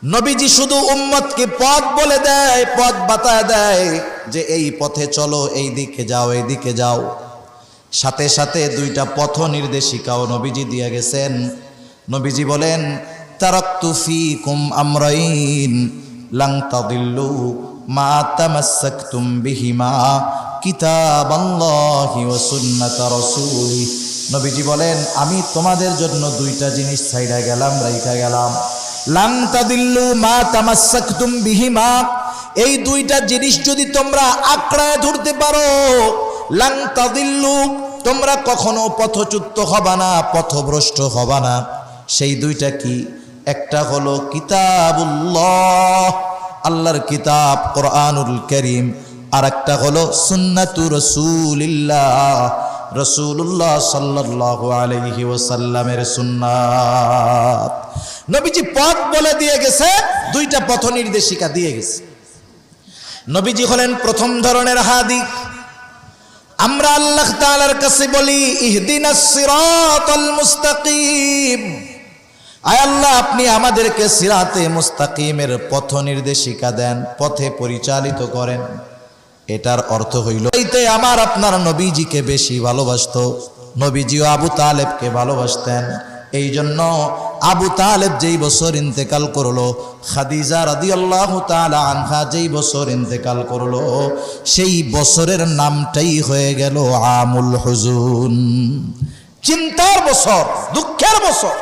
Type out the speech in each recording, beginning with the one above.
নবীজি শুধু উম্মতকে পথ বলে দেয়, পথ বাতায় দেয় যে এই পথে চলো, এই দিকে যাও, এই দিকে যাও। সাথে সাথে দুইটা পথ নির্দেশিকাও নবীজি দিয়ে গেছেন। নবীজি বলেন, তারাকতু ফীকুম আমরাইন লান তাদিল্লু মা তামাসসাকতুম বিহিমা কিতাবাল্লাহি ওয়া সুন্নাত রাসূলি। নবীজি বলেন, আমি তোমাদের জন্য দুইটা জিনিস ছাইড়া গেলাম, রাইখা গেলাম। লান তাদিল্লু মা তামাসসাকতুম বিহিমা, এই দুইটা জিনিস যদি তোমরা আঁকড়ায় ধরতে পারো, লান তাদিল্লু, তোমরা কখনো পথচ্যুত হবা না, পথভ্রষ্ট হবা না। সেই দুইটা কি? একটা হলো কিতাবুল্লাহ, আল্লাহর কিতাব কোরআনুল কারীম, আর একটা হলো সুন্নাতু রাসূলিল্লাহ, রাসূলুল্লাহ সাল্লাল্লাহু আলাইহি ওয়াসাল্লামের সুন্নাত। নবীজি পথ বলে দিয়ে গেছে, দুইটা পথ নির্দেশিকা দিয়ে গেছে। নবীজি হলেন প্রথম ধরনের হাদি। আমরা আল্লাহ তাআলার কাছে বলি, ইহদিনাস সিরাতাল মুস্তাকিম, আয় আল্লাহ আপনি আমাদেরকে সিরাতে মুস্তাকিমের পথ নির্দেশিকা দেন, পথে পরিচালিত করেন। এটার অর্থ হইল, এইতে আমার আপনার নবীজিকে বেশি ভালোবাসতো। নবীজিও আবু তালেবকে ভালোবাসতেন। এই জন্য আবু তালেব যেই বছর ইন্তেকাল করলো, খাদিজা রাদিয়াল্লাহু তাআলা আনহা যেই বছর ইন্তেকাল করলো, সেই বছরের নামটাই হয়ে গেল আমুল হুজুন, চিন্তার বছর, দুঃখের বছর।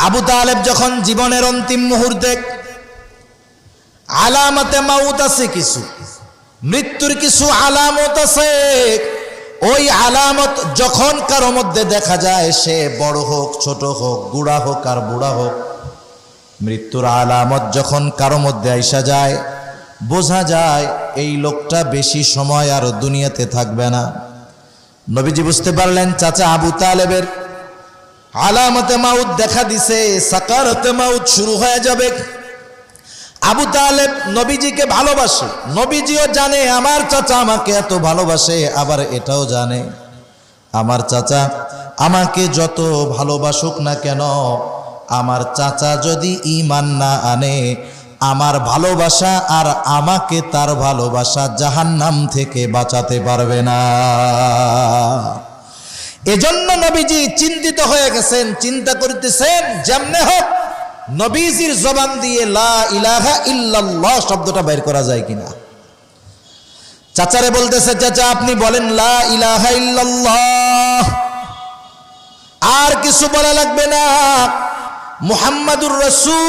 আবু তালেব যখন জীবনের অন্তিম মুহূর্তে, আলামতে মাউত আছে, কিছু মৃত্যুর কিছু আলামত আছে। ওই আলামত যখন কারো মধ্যে দেখা যায়, সে বড় হোক ছোট হোক, বুড়া হোক আর বুড়া হোক, মৃত্যুর আলামত যখন কারো মধ্যে আইসা যায়, বোঝা যায় এই লোকটা বেশি সময় আর দুনিয়াতে থাকবে না। নবীজি বুঝতে পারলেন চাচা আবু তালেবের আলামতে মাউত দেখা দিছে, সাকারাতে মাউত শুরু হয়ে যাবে। আবু তালেব নবীজিকে ভালোবাসে, নবীজিও জানে আমার চাচা আমাকে এত ভালোবাসে, আবার এটাও জানে আমার চাচা আমাকে যত ভালোবাসুক না কেন, আমার চাচা যদি ঈমান না আনে, আমার ভালোবাসা আর আমাকে তার ভালোবাসা জাহান্নাম থেকে বাঁচাতে পারবে না। এজন্য নবীজি চিন্তিত হয়ে গেছেন, চিন্তা করতেছেন যেমনে হোক নবীজির জবান দিয়ে লা ইলাহা ইল্লাল্লাহ শব্দটা বের করা যায় কিনা। চাচারে বলতেছে, চাচা আপনি বলেন লা ইলাহা ইল্লাল্লাহ, আর কিছু বলা লাগবে না, মুহাম্মাদুর রাসূল